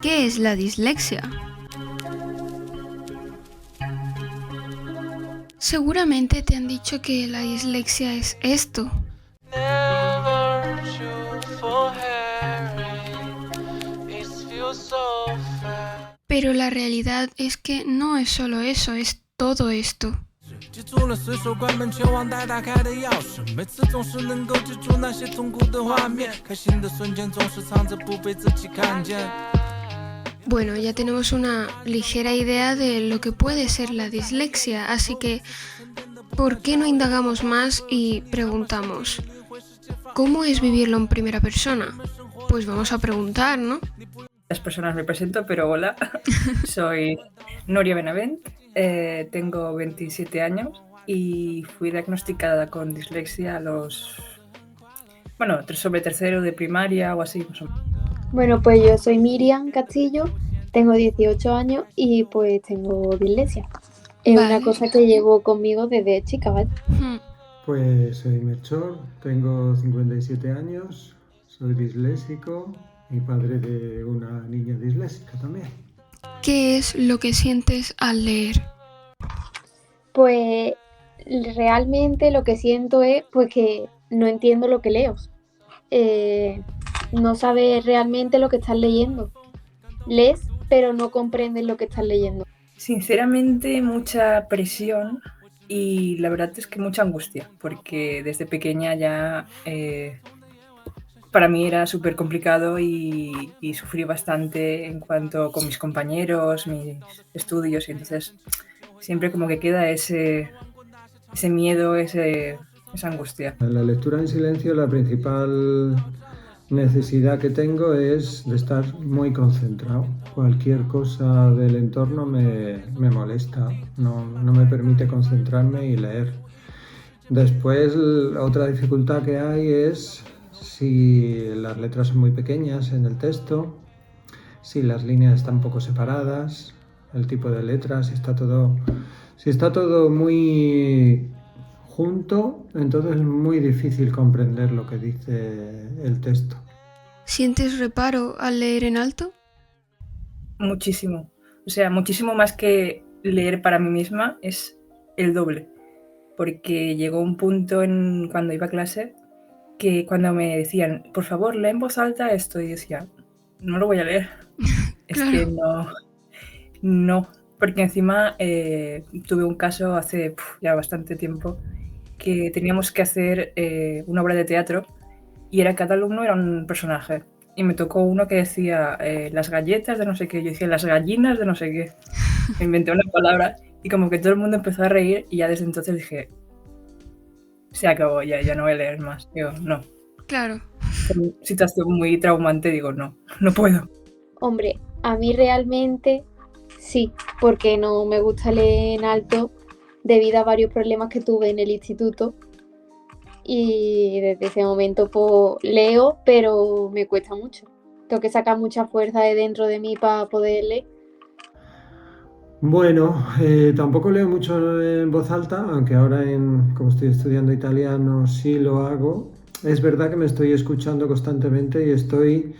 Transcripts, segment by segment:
¿Qué es la dislexia? Seguramente te han dicho que la dislexia es esto. Pero la realidad es que no es solo eso, es todo esto. Bueno, ya tenemos una ligera idea de lo que puede ser la dislexia, así que ¿por qué no indagamos más y preguntamos, ¿cómo es vivirlo en primera persona? Pues vamos a preguntar, ¿no? Las personas me presento, pero hola, soy Noria Benavent, tengo 27 años y fui diagnosticada con dislexia a los, sobre tercero de primaria o así, más o menos. Bueno, pues yo soy Miriam Castillo, tengo 18 años y pues tengo dislexia. Es una Vale. cosa que llevo conmigo desde chica, ¿vale? Pues soy Melchor, tengo 57 años, soy disléxico y padre de una niña disléxica también. ¿Qué es lo que sientes al leer? Pues realmente lo que siento es pues que no entiendo lo que leo. No sabes realmente lo que estás leyendo. Lees, pero no comprendes lo que estás leyendo. Sinceramente, mucha presión y la verdad es que mucha angustia, porque desde pequeña ya para mí era súper complicado y sufrí bastante en cuanto con mis compañeros, mis estudios, y entonces siempre como que queda ese miedo, esa angustia. En la lectura en silencio la principal necesidad que tengo es de estar muy concentrado. Cualquier cosa del entorno me molesta, no me permite concentrarme y leer. Después, otra dificultad que hay es si las letras son muy pequeñas en el texto, si las líneas están poco separadas, el tipo de letras, si está todo muy junto, entonces es muy difícil comprender lo que dice el texto. ¿Sientes reparo al leer en alto? Muchísimo. O sea, muchísimo más que leer para mí misma, es el doble. Porque llegó un punto cuando iba a clase que cuando me decían, por favor, lee en voz alta esto, y decía, no lo voy a leer. Es Claro. que no. Porque encima tuve un caso hace ya bastante tiempo que teníamos que hacer una obra de teatro y cada alumno era un personaje. Y me tocó uno que decía las galletas de no sé qué, yo decía las gallinas de no sé qué. Me inventé una palabra y como que todo el mundo empezó a reír y ya desde entonces dije, se acabó, ya no voy a leer más. Digo, no. Claro. Una situación muy traumante, digo, no puedo. Hombre, a mí realmente sí, porque no me gusta leer en alto debido a varios problemas que tuve en el instituto. Y desde ese momento pues leo, pero me cuesta mucho. Tengo que sacar mucha fuerza de dentro de mí para poder leer. Bueno, tampoco leo mucho en voz alta, aunque ahora como estoy estudiando italiano sí lo hago. Es verdad que me estoy escuchando constantemente y estoy,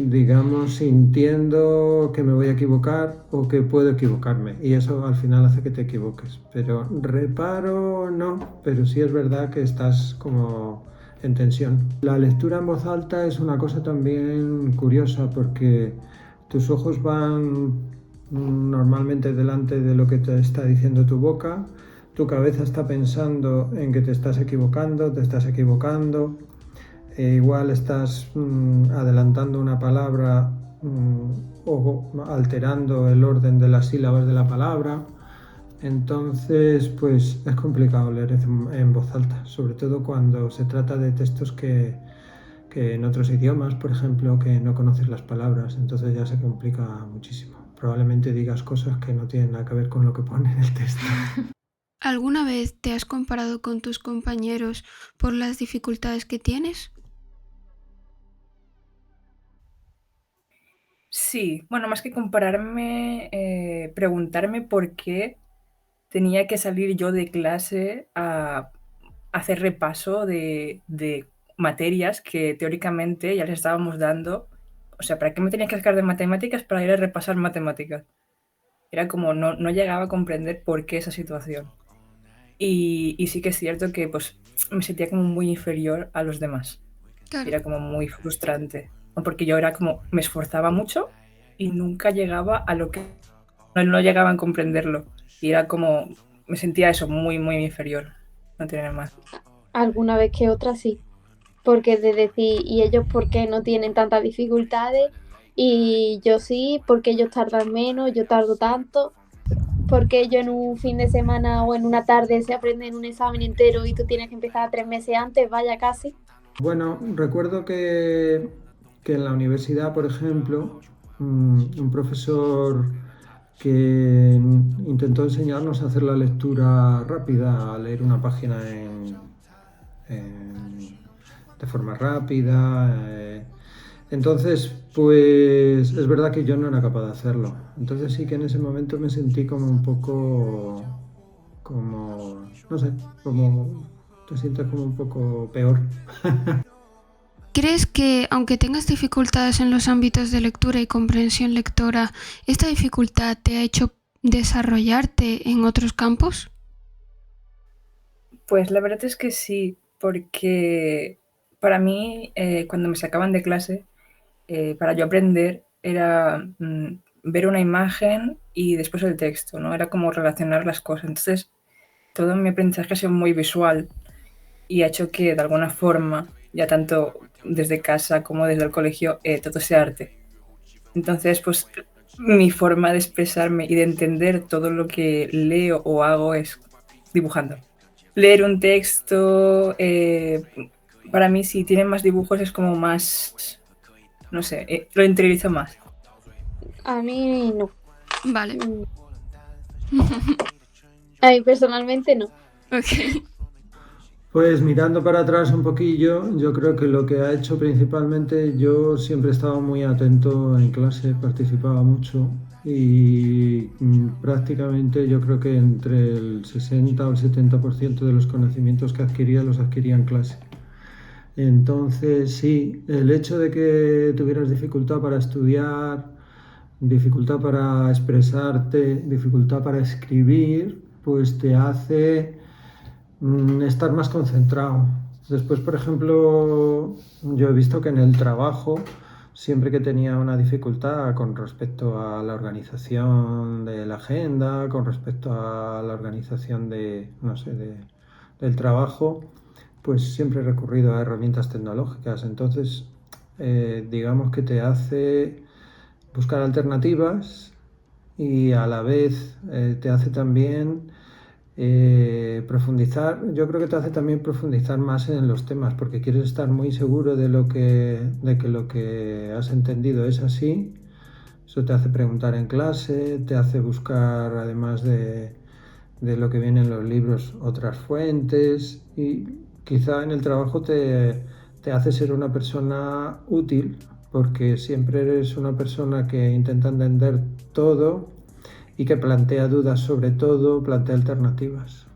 digamos, sintiendo que me voy a equivocar o que puedo equivocarme. Y eso al final hace que te equivoques. Pero reparo no, pero sí es verdad que estás como en tensión. La lectura en voz alta es una cosa también curiosa porque tus ojos van normalmente delante de lo que te está diciendo tu boca, tu cabeza está pensando en que te estás equivocando, igual estás adelantando una palabra o alterando el orden de las sílabas de la palabra. Entonces, pues es complicado leer en voz alta, sobre todo cuando se trata de textos que en otros idiomas, por ejemplo, que no conoces las palabras, entonces ya se complica muchísimo. Probablemente digas cosas que no tienen nada que ver con lo que pone en el texto. ¿Alguna vez te has comparado con tus compañeros por las dificultades que tienes? Sí, bueno, más que compararme, preguntarme por qué tenía que salir yo de clase a hacer repaso de materias que teóricamente ya les estábamos dando o sea, ¿para qué me tenía que sacar de matemáticas para ir a repasar matemáticas? Era como, no llegaba a comprender por qué esa situación. Y sí que es cierto que pues me sentía como muy inferior a los demás. Claro. Era como muy frustrante. Porque yo era como, me esforzaba mucho y nunca llegaba a lo que... No llegaba a comprenderlo. Y era como, me sentía eso, muy, muy inferior. No tiene más. Alguna vez que otra sí. Porque de decir, ¿y ellos por qué no tienen tantas dificultades? Y yo sí, porque ellos tardan menos, yo tardo tanto. Porque ellos en un fin de semana o en una tarde se aprenden un examen entero y tú tienes que empezar 3 meses antes, vaya casi. Bueno, recuerdo que en la universidad, por ejemplo, un profesor que intentó enseñarnos a hacer la lectura rápida, a leer una página de forma rápida. Entonces, pues es verdad que yo no era capaz de hacerlo. Entonces sí que en ese momento me sentí como un poco, no sé, como te sientes como un poco peor. ¿Crees que, aunque tengas dificultades en los ámbitos de lectura y comprensión lectora, esta dificultad te ha hecho desarrollarte en otros campos? Pues la verdad es que sí, porque para mí, cuando me sacaban de clase, para yo aprender era ver una imagen y después el texto, ¿no? Era como relacionar las cosas. Entonces, todo mi aprendizaje ha sido muy visual y ha hecho que, de alguna forma, ya tanto desde casa como desde el colegio, todo sea arte. Entonces, pues mi forma de expresarme y de entender todo lo que leo o hago es dibujando. Leer un texto, para mí, si tiene más dibujos es como más, no sé, lo interiorizo más. A mí no. Vale. A mí personalmente no. Ok. Pues mirando para atrás un poquillo, yo creo que lo que ha hecho principalmente, yo siempre he estado muy atento en clase, participaba mucho y prácticamente yo creo que entre el 60 o el 70% de los conocimientos que adquiría los adquiría en clase. Entonces sí, el hecho de que tuvieras dificultad para estudiar, dificultad para expresarte, dificultad para escribir, pues te hace estar más concentrado. Después, por ejemplo, yo he visto que en el trabajo, siempre que tenía una dificultad con respecto a la organización de la agenda, con respecto a la organización de, no sé, del trabajo, pues siempre he recurrido a herramientas tecnológicas. Entonces, digamos que te hace buscar alternativas y a la vez te hace también profundizar. Yo creo que te hace también profundizar más en los temas porque quieres estar muy seguro de que lo que has entendido es así. Eso te hace preguntar en clase, te hace buscar, además de lo que viene en los libros, otras fuentes y quizá en el trabajo te hace ser una persona útil porque siempre eres una persona que intenta entender todo y que plantea dudas sobre todo, plantea alternativas.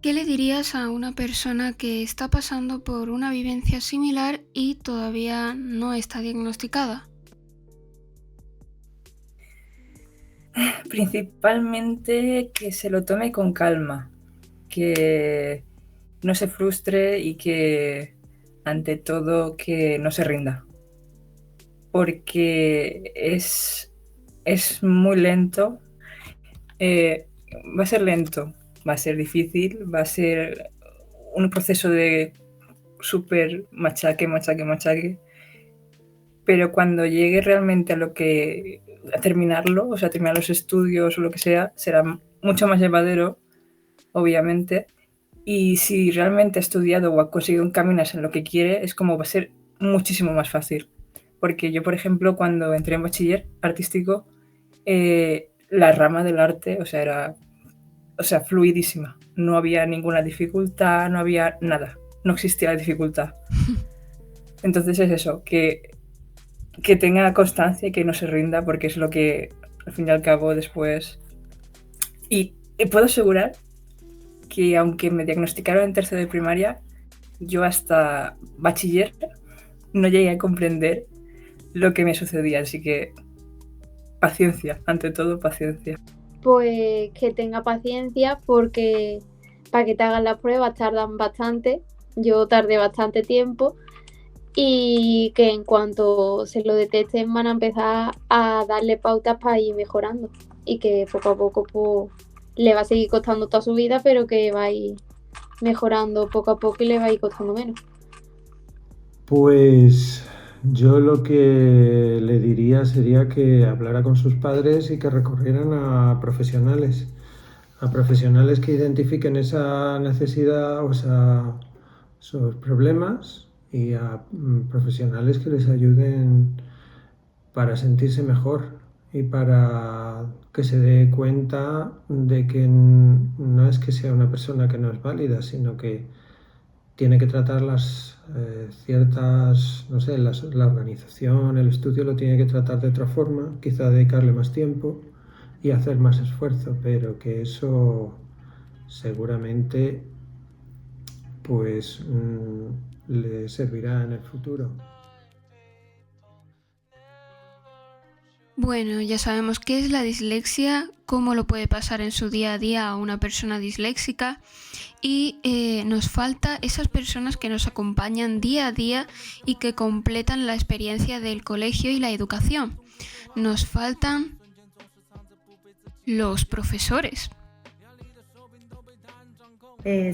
¿Qué le dirías a una persona que está pasando por una vivencia similar y todavía no está diagnosticada? Principalmente que se lo tome con calma, que no se frustre y que, ante todo, que no se rinda. Porque es muy lento. Va a ser lento, va a ser difícil, va a ser un proceso de súper machaque, pero cuando llegue realmente a terminarlo, o sea, terminar los estudios o lo que sea, será mucho más llevadero, obviamente, y si realmente ha estudiado o ha conseguido encaminarse en lo que quiere, es como va a ser muchísimo más fácil. Porque yo, por ejemplo, cuando entré en bachiller artístico, la rama del arte, era fluidísima. No había ninguna dificultad, no había nada. No existía la dificultad. Entonces es eso, que tenga constancia y que no se rinda, porque es lo que, al fin y al cabo, después... Y puedo asegurar que, aunque me diagnosticaron en tercero de primaria, yo hasta bachiller no llegué a comprender lo que me sucedía, así que paciencia, ante todo paciencia. Pues que tenga paciencia porque para que te hagan las pruebas tardan bastante. Yo tardé bastante tiempo y que en cuanto se lo detecten van a empezar a darle pautas para ir mejorando y que poco a poco pues, le va a seguir costando toda su vida, pero que va a ir mejorando poco a poco y le va a ir costando menos. Pues yo lo que le diría sería que hablara con sus padres y que recurrieran a profesionales que identifiquen esa necesidad o esos problemas y a profesionales que les ayuden para sentirse mejor y para que se dé cuenta de que no es que sea una persona que no es válida, sino que tiene que tratar las ciertas, no sé, la organización, el estudio lo tiene que tratar de otra forma, quizá dedicarle más tiempo y hacer más esfuerzo, pero que eso seguramente pues le servirá en el futuro. Bueno, ya sabemos qué es la dislexia, cómo lo puede pasar en su día a día a una persona disléxica y nos falta esas personas que nos acompañan día a día y que completan la experiencia del colegio y la educación. Nos faltan los profesores.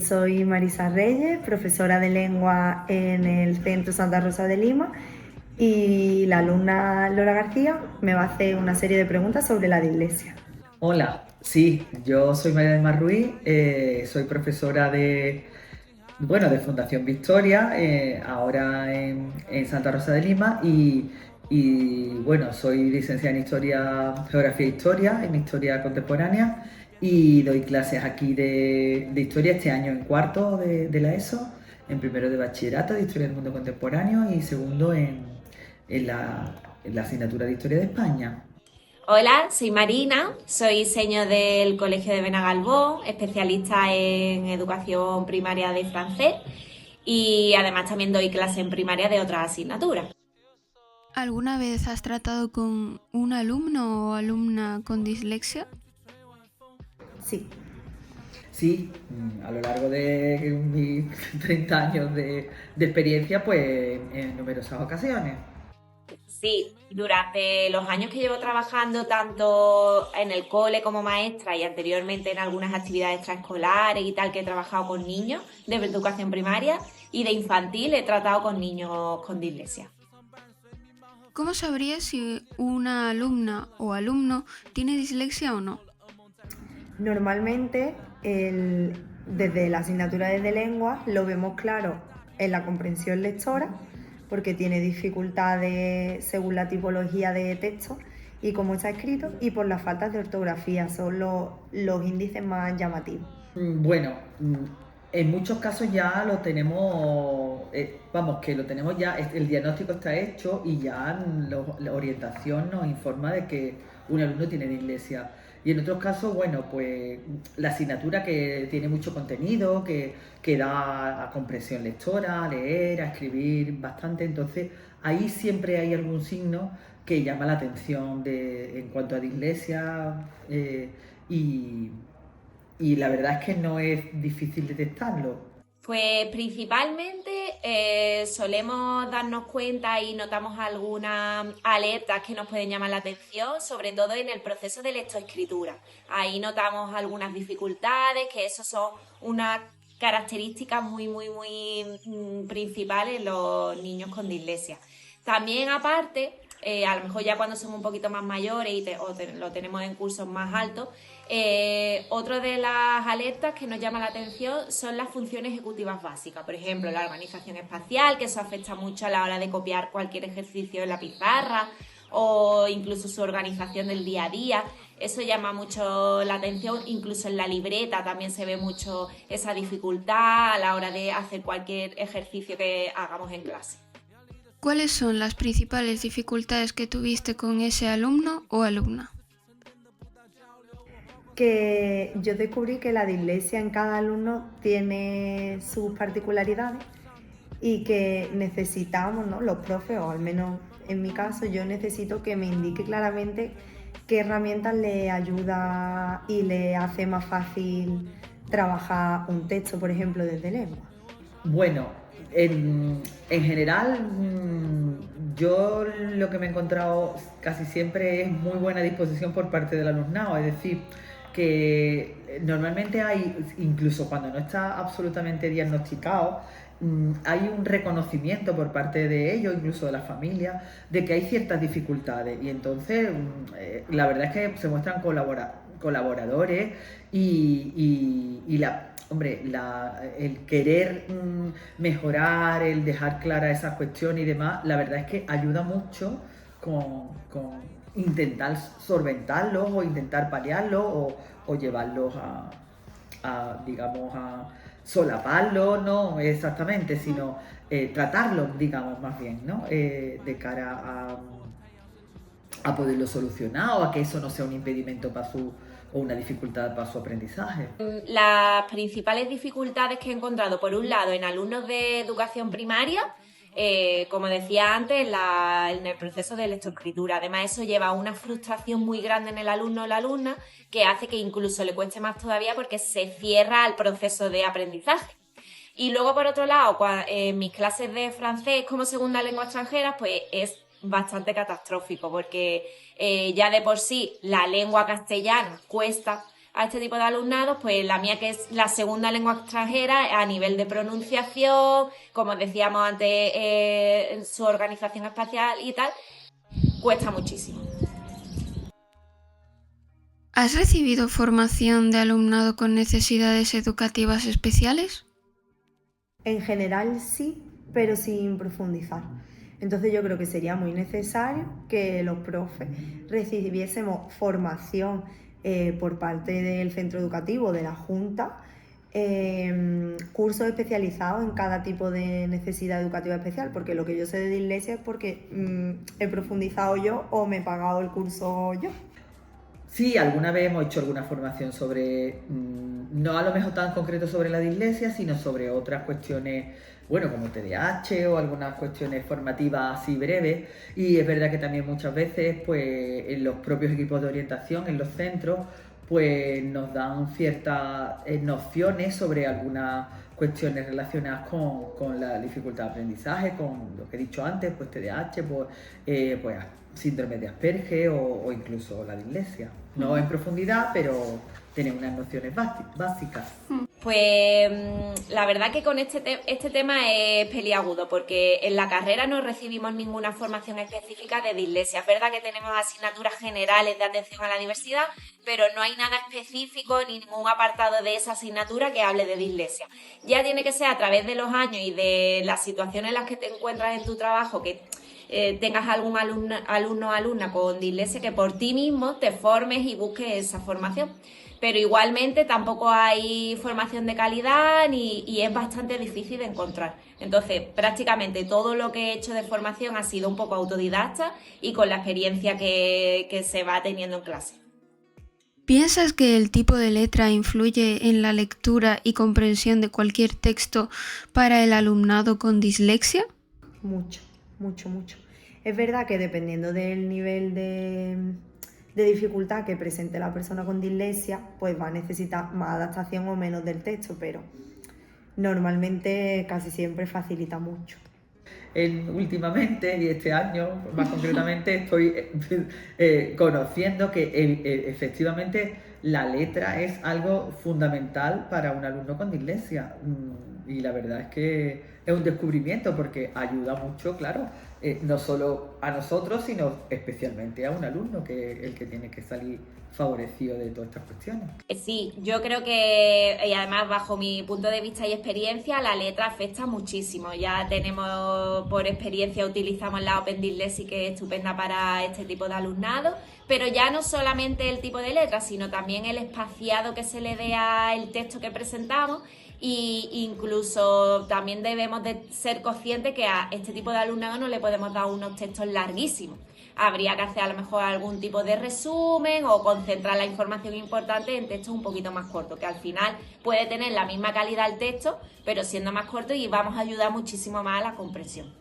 Soy Marisa Reyes, profesora de lengua en el Centro Santa Rosa de Lima, y la alumna Lola García me va a hacer una serie de preguntas sobre la dislexia. Hola, sí, yo soy María del Mar Ruiz, soy profesora de Fundación Victoria, ahora en Santa Rosa de Lima soy licenciada en Geografía e Historia, en Historia Contemporánea, y doy clases aquí de Historia este año en cuarto de la ESO, en primero de bachillerato de Historia del Mundo Contemporáneo y segundo en la asignatura de Historia de España. Hola, soy Marina, soy seño del Colegio de Benagalbón, especialista en educación primaria de francés y además también doy clase en primaria de otras asignaturas. ¿Alguna vez has tratado con un alumno o alumna con dislexia? Sí. Sí, a lo largo de mis 30 años de experiencia, pues en numerosas ocasiones. Sí, durante los años que llevo trabajando tanto en el cole como maestra y anteriormente en algunas actividades extraescolares y tal, que he trabajado con niños de educación primaria y de infantil he tratado con niños con dislexia. ¿Cómo sabrías si una alumna o alumno tiene dislexia o no? Normalmente, desde la asignatura de lengua lo vemos claro en la comprensión lectora, porque tiene dificultades según la tipología de texto y cómo está escrito, y por las faltas de ortografía, son los índices más llamativos. Bueno, en muchos casos ya lo tenemos, lo tenemos ya, el diagnóstico está hecho y ya la orientación nos informa de que un alumno tiene dislexia. Y en otros casos, pues la asignatura que tiene mucho contenido, que da a comprensión lectora, a leer, a escribir bastante, entonces ahí siempre hay algún signo que llama la atención en cuanto a dislexia y la verdad es que no es difícil detectarlo. Pues principalmente solemos darnos cuenta y notamos algunas alertas que nos pueden llamar la atención, sobre todo en el proceso de lectoescritura. Ahí notamos algunas dificultades, que eso son unas características muy principales en los niños con dislexia. También aparte, a lo mejor ya cuando son un poquito más mayores y lo tenemos en cursos más altos, otra de las alertas que nos llama la atención son las funciones ejecutivas básicas, por ejemplo la organización espacial, que eso afecta mucho a la hora de copiar cualquier ejercicio en la pizarra, o incluso su organización del día a día. Eso llama mucho la atención, incluso en la libreta también se ve mucho esa dificultad a la hora de hacer cualquier ejercicio que hagamos en clase. ¿Cuáles son las principales dificultades que tuviste con ese alumno o alumna? Que yo descubrí que la dislexia en cada alumno tiene sus particularidades y que necesitamos, ¿no?, los profes, o al menos en mi caso, yo necesito que me indique claramente qué herramientas le ayuda y le hace más fácil trabajar un texto, por ejemplo, desde lengua. Bueno, en general, yo lo que me he encontrado casi siempre es muy buena disposición por parte del alumnado, es decir, que normalmente hay, incluso cuando no está absolutamente diagnosticado, hay un reconocimiento por parte de ellos, incluso de la familia, de que hay ciertas dificultades y entonces la verdad es que se muestran colaboradores y el querer mejorar, el dejar claras esas cuestiones y demás, la verdad es que ayuda mucho con intentar solventarlos o intentar paliarlos o llevarlos digamos, a solaparlos, no exactamente, sino tratarlos, digamos, más bien, ¿no? De cara a poderlo solucionar o a que eso no sea un impedimento o una dificultad para su aprendizaje. Las principales dificultades que he encontrado, por un lado, en alumnos de educación primaria, como decía antes, en el proceso de lectoescritura. Además, eso lleva a una frustración muy grande en el alumno o la alumna que hace que incluso le cueste más todavía porque se cierra el proceso de aprendizaje. Y luego, por otro lado, en mis clases de francés como segunda lengua extranjera, pues es bastante catastrófico porque ya de por sí la lengua castellana cuesta a este tipo de alumnados, pues la mía, que es la segunda lengua extranjera, a nivel de pronunciación, como decíamos antes, en su organización espacial y tal, cuesta muchísimo. ¿Has recibido formación de alumnado con necesidades educativas especiales? En general sí, pero sin profundizar. Entonces yo creo que sería muy necesario que los profes recibiésemos formación por parte del centro educativo, de la Junta, cursos especializados en cada tipo de necesidad educativa especial, porque lo que yo sé de dislexia es porque he profundizado yo o me he pagado el curso yo. Sí, alguna vez hemos hecho alguna formación sobre, no a lo mejor tan concreto sobre la dislexia, sino sobre otras cuestiones, bueno, como TDAH o algunas cuestiones formativas así breves. Y es verdad que también muchas veces, pues, en los propios equipos de orientación, en los centros, pues nos dan ciertas nociones sobre algunas cuestiones relacionadas con la dificultad de aprendizaje, con lo que he dicho antes, pues TDAH, pues síndrome de Asperger o incluso la dislexia. No en profundidad, pero tener unas nociones básicas. Pues la verdad que con este tema es peliagudo, porque en la carrera no recibimos ninguna formación específica de dislexia. Es verdad que tenemos asignaturas generales de atención a la diversidad, pero no hay nada específico ni ningún apartado de esa asignatura que hable de dislexia. Ya tiene que ser a través de los años y de las situaciones en las que te encuentras en tu trabajo, que tengas algún alumno o alumna con dislexia, que por ti mismo te formes y busques esa formación. Pero igualmente tampoco hay formación de calidad y es bastante difícil de encontrar. Entonces, prácticamente todo lo que he hecho de formación ha sido un poco autodidacta y con la experiencia que se va teniendo en clase. ¿Piensas que el tipo de letra influye en la lectura y comprensión de cualquier texto para el alumnado con dislexia? Mucho. Es verdad que dependiendo del nivel de dificultad que presente la persona con dislexia, pues va a necesitar más adaptación o menos del texto, pero normalmente casi siempre facilita mucho. Últimamente, y este año más concretamente, estoy conociendo que efectivamente la letra es algo fundamental para un alumno con dislexia. Y la verdad es que es un descubrimiento porque ayuda mucho, claro, no solo a nosotros, sino especialmente a un alumno que es el que tiene que salir favorecido de todas estas cuestiones. Sí, yo creo que, y además bajo mi punto de vista y experiencia, la letra afecta muchísimo. Ya tenemos, por experiencia, utilizamos la Open Dyslexia, que es estupenda para este tipo de alumnado, pero ya no solamente el tipo de letra, sino también el espaciado que se le dé al texto que presentamos. Y incluso también debemos de ser conscientes que a este tipo de alumnado no le podemos dar unos textos larguísimos. Habría que hacer a lo mejor algún tipo de resumen o concentrar la información importante en textos un poquito más cortos, que al final puede tener la misma calidad el texto, pero siendo más corto, y vamos a ayudar muchísimo más a la comprensión.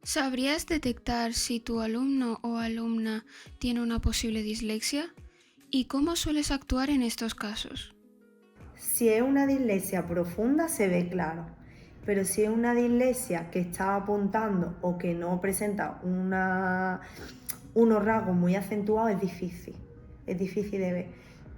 ¿Sabrías detectar si tu alumno o alumna tiene una posible dislexia? ¿Y cómo sueles actuar en estos casos? Si es una dislexia profunda se ve claro, pero si es una dislexia que está apuntando o que no presenta unos rasgos muy acentuados, es difícil de ver.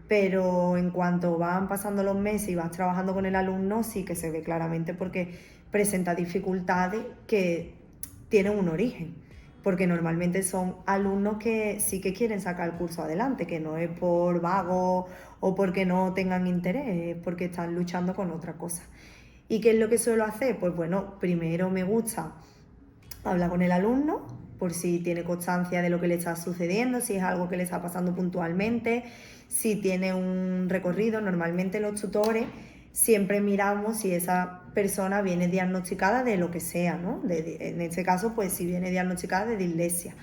Pero en cuanto van pasando los meses y vas trabajando con el alumno, sí que se ve claramente porque presenta dificultades que tienen un origen. Porque normalmente son alumnos que sí que quieren sacar el curso adelante, que no es por vago o porque no tengan interés, es porque están luchando con otra cosa. ¿Y qué es lo que suelo hacer? Pues bueno, primero me gusta hablar con el alumno por si tiene constancia de lo que le está sucediendo, si es algo que le está pasando puntualmente, si tiene un recorrido. Normalmente los tutores siempre miramos si esa persona viene diagnosticada de lo que sea, ¿no? En este caso, pues si viene diagnosticada de dislexia.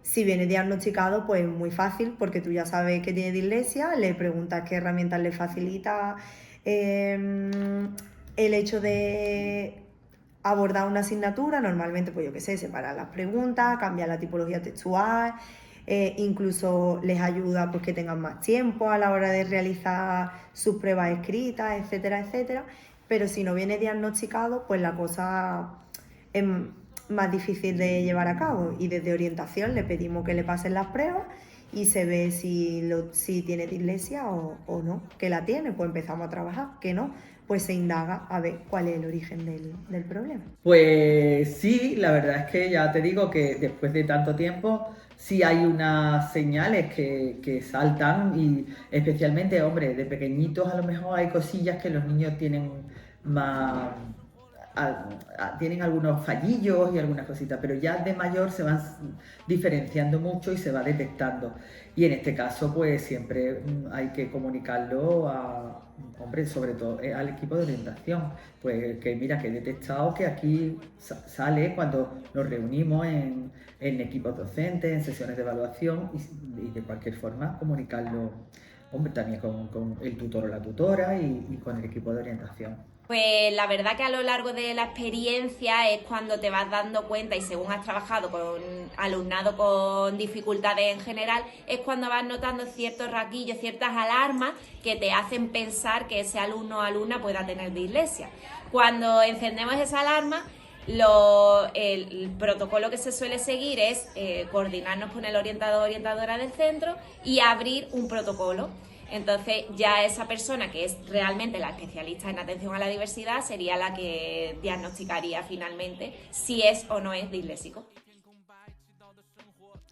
Si viene diagnosticado, pues muy fácil, porque tú ya sabes que tiene dislexia, le preguntas qué herramientas le facilita el hecho de abordar una asignatura. Normalmente, pues yo qué sé, separar las preguntas, cambiar la tipología textual, incluso les ayuda pues que tengan más tiempo a la hora de realizar sus pruebas escritas, etcétera, etcétera. Pero si no viene diagnosticado, pues la cosa es más difícil de llevar a cabo, y desde orientación le pedimos que le pasen las pruebas y se ve si tiene dislexia o no. Que la tiene, pues empezamos a trabajar. Que no, pues se indaga a ver cuál es el origen del problema. Pues sí, la verdad es que ya te digo que después de tanto tiempo sí hay unas señales que saltan, y especialmente, hombre, de pequeñitos a lo mejor hay cosillas que los niños tienen más... tienen algunos fallillos y algunas cositas, pero ya de mayor se van diferenciando mucho y se va detectando. Y en este caso, pues siempre hay que comunicarlo hombre, sobre todo al equipo de orientación. Pues que mira, que he detectado que aquí sale cuando nos reunimos en equipos docentes, en sesiones de evaluación, y de cualquier forma comunicarlo, hombre, también con el tutor o la tutora y con el equipo de orientación. Pues la verdad que a lo largo de la experiencia es cuando te vas dando cuenta, y según has trabajado con alumnado con dificultades en general, es cuando vas notando ciertos raquillos, ciertas alarmas que te hacen pensar que ese alumno o alumna pueda tener dislexia. Cuando encendemos esa alarma, el protocolo que se suele seguir es coordinarnos con el orientador o orientadora del centro y abrir un protocolo. Entonces ya esa persona, que es realmente la especialista en atención a la diversidad, sería la que diagnosticaría finalmente si es o no es disléxico.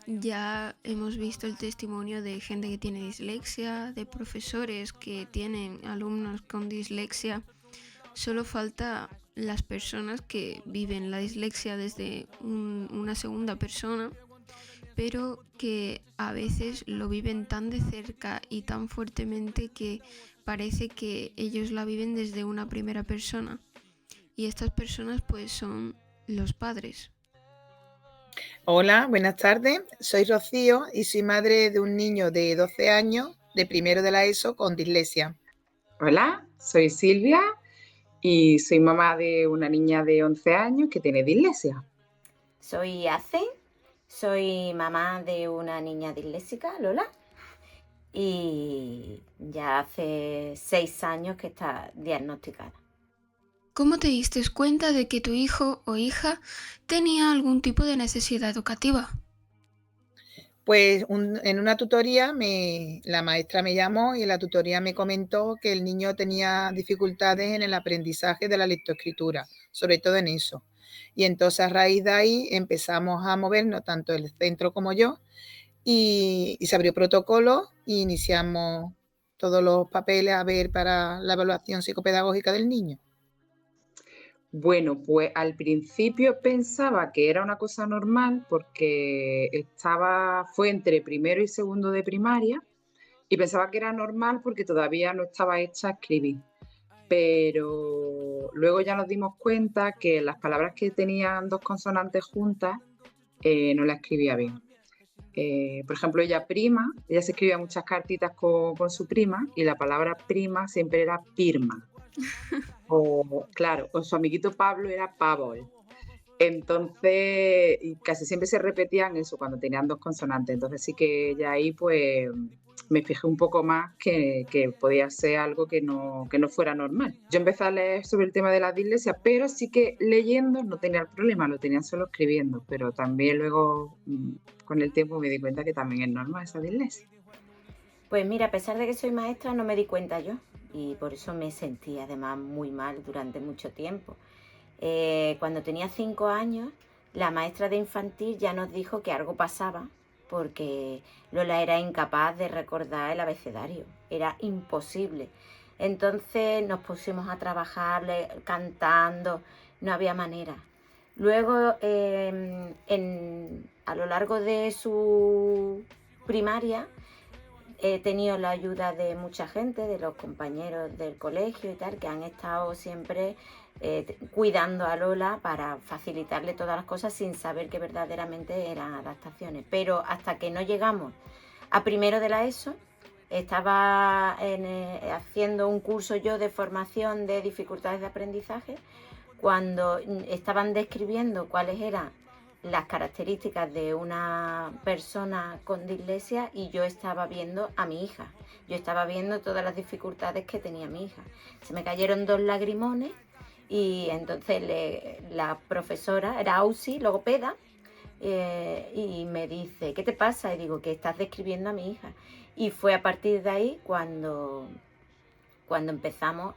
Ya hemos visto el testimonio de gente que tiene dislexia, de profesores que tienen alumnos con dislexia. Solo falta las personas que viven la dislexia desde una segunda persona, pero que a veces lo viven tan de cerca y tan fuertemente que parece que ellos la viven desde una primera persona. Y estas personas pues son los padres. Hola, buenas tardes. Soy Rocío y soy madre de un niño de 12 años, de primero de la ESO, con dislexia. Hola, soy Silvia y soy mamá de una niña de 11 años que tiene dislexia. Soy Ace, soy mamá de una niña disléxica, Lola, y ya hace 6 años que está diagnosticada. ¿Cómo te diste cuenta de que tu hijo o hija tenía algún tipo de necesidad educativa? Pues en una tutoría la maestra me llamó y en la tutoría me comentó que el niño tenía dificultades en el aprendizaje de la lectoescritura, sobre todo en eso. Y entonces a raíz de ahí empezamos a movernos, tanto el centro como yo, y se abrió protocolo e iniciamos todos los papeles a ver para la evaluación psicopedagógica del niño. Bueno, pues al principio pensaba que era una cosa normal porque fue entre primero y segundo de primaria y pensaba que era normal porque todavía no estaba hecha a escribir. Pero luego ya nos dimos cuenta que las palabras que tenían dos consonantes juntas no las escribía bien. Por ejemplo, ella se escribía muchas cartitas con su prima y la palabra prima siempre era pirma. O, claro, con su amiguito Pablo era Pavol. Entonces, y casi siempre se repetían eso cuando tenían 2 consonantes. Entonces sí que ya ahí pues me fijé un poco más que podía ser algo que no fuera normal. Yo empecé a leer sobre el tema de la dislexia, pero sí que leyendo no tenía el problema, lo tenía solo escribiendo. Pero también luego con el tiempo me di cuenta que también es normal esa dislexia. Pues mira, a pesar de que soy maestra, no me di cuenta yo y por eso me sentí además muy mal durante mucho tiempo. Cuando tenía 5 años, la maestra de infantil ya nos dijo que algo pasaba porque Lola era incapaz de recordar el abecedario, era imposible. Entonces nos pusimos a trabajar cantando, no había manera. Luego, a lo largo de su primaria, he tenido la ayuda de mucha gente, de los compañeros del colegio y tal, que han estado siempre cuidando a Lola para facilitarle todas las cosas sin saber que verdaderamente eran adaptaciones. Pero hasta que no llegamos a primero de la ESO, estaba haciendo un curso yo de formación de dificultades de aprendizaje, cuando estaban describiendo cuáles eran las características de una persona con dislexia y yo estaba viendo a mi hija. Yo estaba viendo todas las dificultades que tenía mi hija. Se me cayeron 2 lagrimones y entonces la profesora, era Ausi, logopeda, y me dice, ¿qué te pasa? Y digo, que estás describiendo a mi hija. Y fue a partir de ahí cuando empezamos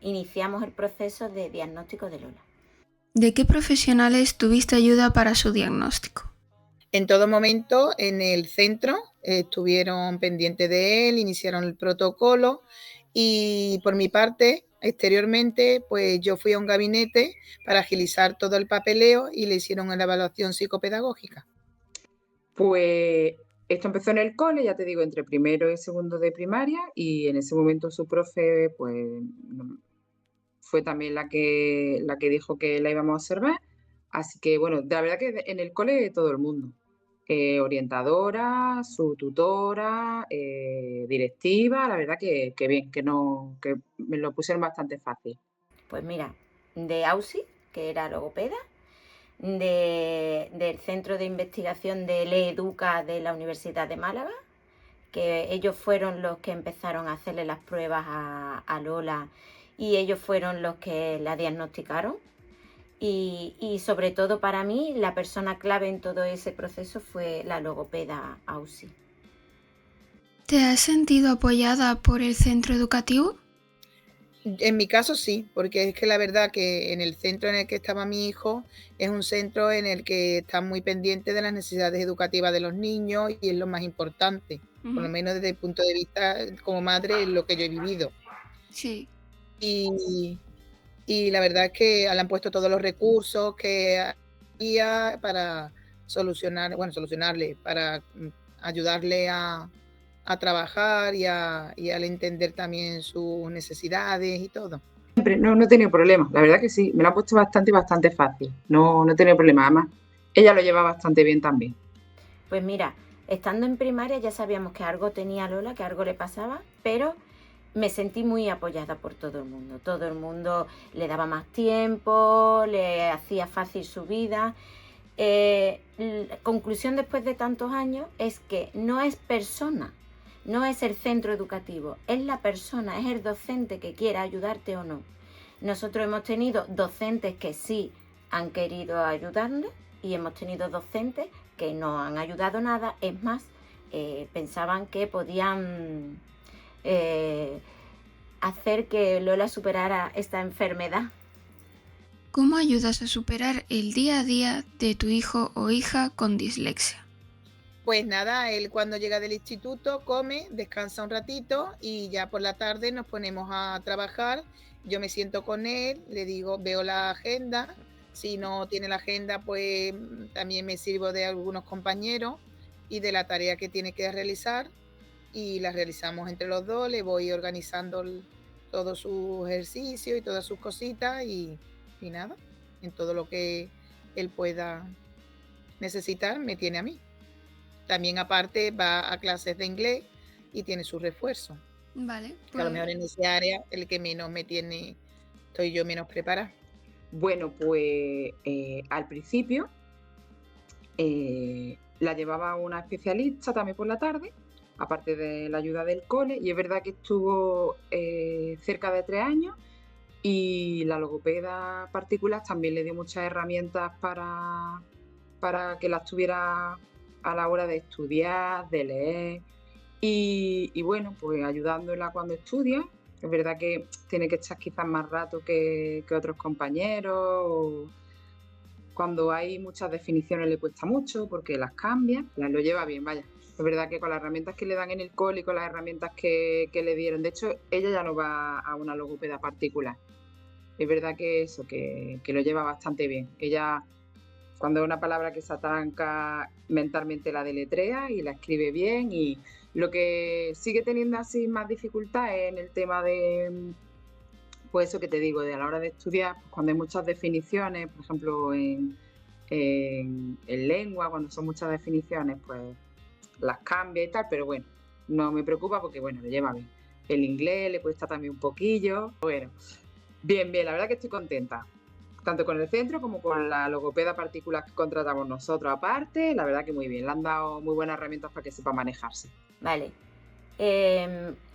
iniciamos el proceso de diagnóstico de Lola. ¿De qué profesionales tuviste ayuda para su diagnóstico? En todo momento en el centro estuvieron pendientes de él, iniciaron el protocolo y por mi parte, exteriormente, pues yo fui a un gabinete para agilizar todo el papeleo y le hicieron una evaluación psicopedagógica. Pues esto empezó en el cole, ya te digo, entre primero y segundo de primaria y en ese momento su profe pues fue también la que dijo que la íbamos a observar. Así que bueno, la verdad que en el cole todo el mundo. Orientadora, su tutora, directiva, la verdad que bien, que me lo pusieron bastante fácil. Pues mira, de AUSI, que era logopeda, del Centro de Investigación de LEEDUCA de la Universidad de Málaga, que ellos fueron los que empezaron a hacerle las pruebas a Lola y ellos fueron los que la diagnosticaron. Y sobre todo para mí, la persona clave en todo ese proceso fue la logopeda AUSI. ¿Te has sentido apoyada por el centro educativo? En mi caso sí, porque es que la verdad que en el centro en el que estaba mi hijo es un centro en el que está muy pendiente de las necesidades educativas de los niños y es lo más importante, por lo menos desde el punto de vista como madre, es lo que yo he vivido. Sí. Y la verdad es que le han puesto todos los recursos que había para solucionarle, para ayudarle a trabajar y al entender también sus necesidades y todo. Siempre, no he tenido problemas, la verdad que sí, me lo ha puesto bastante fácil, no he tenido problemas, además ella lo lleva bastante bien también. Pues mira, estando en primaria ya sabíamos que algo tenía Lola, que algo le pasaba, pero me sentí muy apoyada por todo el mundo le daba más tiempo, le hacía fácil su vida. La conclusión después de tantos años es que no es persona, no es el centro educativo, es la persona, es el docente que quiera ayudarte o no. Nosotros hemos tenido docentes que sí han querido ayudarnos y hemos tenido docentes que no han ayudado nada, es más, pensaban que podían hacer que Lola superara esta enfermedad. ¿Cómo ayudas a superar el día a día de tu hijo o hija con dislexia? Pues nada, él cuando llega del instituto come, descansa un ratito y ya por la tarde nos ponemos a trabajar. Yo me siento con él, le digo, veo la agenda. Si no tiene la agenda, pues también me sirvo de algunos compañeros y de la tarea que tiene que realizar y la realizamos entre los dos. Le voy organizando todo su ejercicio y todas sus cositas y nada, en todo lo que él pueda necesitar me tiene a mí. También aparte va a clases de inglés y tiene su refuerzo. Vale. Que a lo mejor en esa área el que menos me tiene, estoy yo menos preparada. Bueno, pues al principio la llevaba una especialista también por la tarde, aparte de la ayuda del cole, y es verdad que estuvo cerca de 3 años, y la logopeda particular también le dio muchas herramientas para que las tuviera a la hora de estudiar, de leer, y bueno, pues ayudándola cuando estudia. Es verdad que tiene que estar quizás más rato que otros compañeros, o cuando hay muchas definiciones le cuesta mucho porque las cambia, las lo lleva bien, vaya. Es verdad que con las herramientas que le dan en el cole y con las herramientas que le dieron, de hecho, ella ya no va a una logopeda particular. Es verdad que eso, que lo lleva bastante bien. Ella, cuando es una palabra que se atranca, mentalmente la deletrea y la escribe bien, y lo que sigue teniendo así más dificultad es en el tema de, pues eso que te digo, de a la hora de estudiar, pues cuando hay muchas definiciones, por ejemplo en lengua, cuando son muchas definiciones, pues las cambia y tal, pero bueno, no me preocupa porque bueno, lo lleva bien. El inglés le cuesta también un poquillo. Bueno, bien, la verdad que estoy contenta, tanto con el centro como con la logopeda particular que contratamos nosotros aparte. La verdad que muy bien, le han dado muy buenas herramientas para que sepa manejarse. Vale.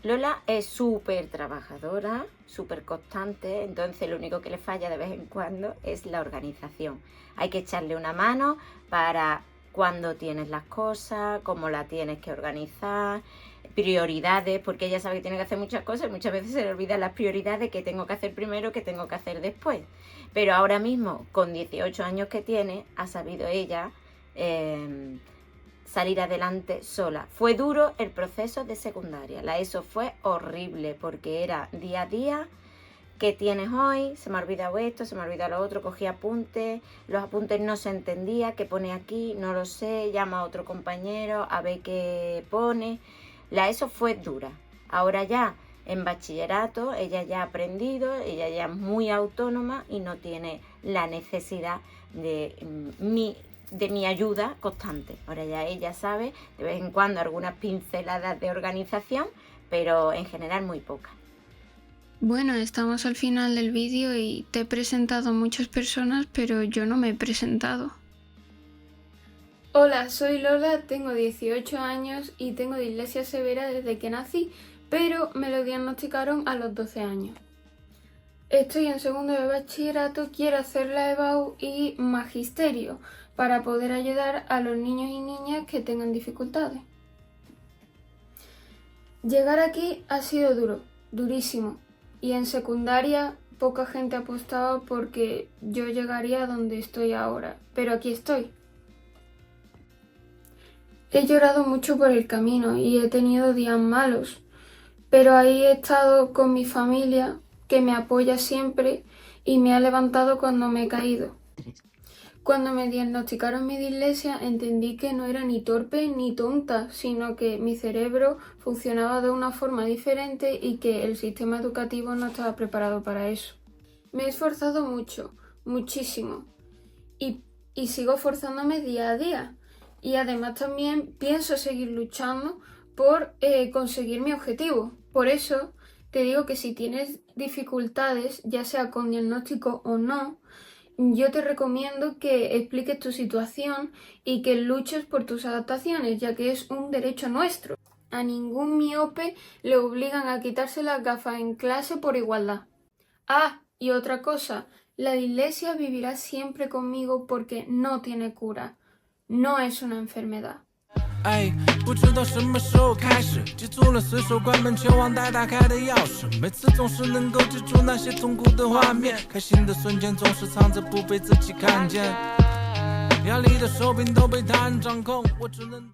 Lola es súper trabajadora, súper constante, entonces lo único que le falla de vez en cuando es la organización. Hay que echarle una mano para cuándo tienes las cosas, cómo las tienes que organizar, prioridades, porque ella sabe que tiene que hacer muchas cosas y muchas veces se le olvidan las prioridades, que tengo que hacer primero, que tengo que hacer después. Pero ahora mismo, con 18 años que tiene, ha sabido ella salir adelante sola. Fue duro el proceso de secundaria, la ESO fue horrible porque era día a día. ¿Qué tienes hoy? Se me ha olvidado esto, se me ha olvidado lo otro, cogí apuntes, los apuntes no se entendía, ¿qué pone aquí? No lo sé, llama a otro compañero a ver qué pone. La ESO fue dura. Ahora ya en bachillerato ella ya ha aprendido, ella ya es muy autónoma y no tiene la necesidad de mi ayuda constante. Ahora ya ella sabe de vez en cuando algunas pinceladas de organización, pero en general muy pocas. Bueno, estamos al final del vídeo y te he presentado a muchas personas, pero yo no me he presentado. Hola, soy Lola, tengo 18 años y tengo dislexia severa desde que nací, pero me lo diagnosticaron a los 12 años. Estoy en segundo de bachillerato, quiero hacer la EBAU y magisterio para poder ayudar a los niños y niñas que tengan dificultades. Llegar aquí ha sido duro, durísimo, y en secundaria poca gente apostaba porque yo llegaría a donde estoy ahora, pero aquí estoy. He llorado mucho por el camino y he tenido días malos, pero ahí he estado con mi familia, que me apoya siempre y me ha levantado cuando me he caído. Cuando me diagnosticaron mi dislexia entendí que no era ni torpe ni tonta, sino que mi cerebro funcionaba de una forma diferente y que el sistema educativo no estaba preparado para eso. Me he esforzado mucho, muchísimo, y sigo esforzándome día a día. Y además también pienso seguir luchando por conseguir mi objetivo. Por eso te digo que si tienes dificultades, ya sea con diagnóstico o no, yo te recomiendo que expliques tu situación y que luches por tus adaptaciones, ya que es un derecho nuestro. A ningún miope le obligan a quitarse las gafas en clase por igualdad. Ah, y otra cosa, la dislexia vivirá siempre conmigo porque no tiene cura. No es una enfermedad. 不知道什么时候开始记住了随手关门全忘带打开的钥匙，每次总是能够记住那些痛苦的画面，开心的瞬间总是藏着不被自己看见，压力的手柄都被他人掌控，我只能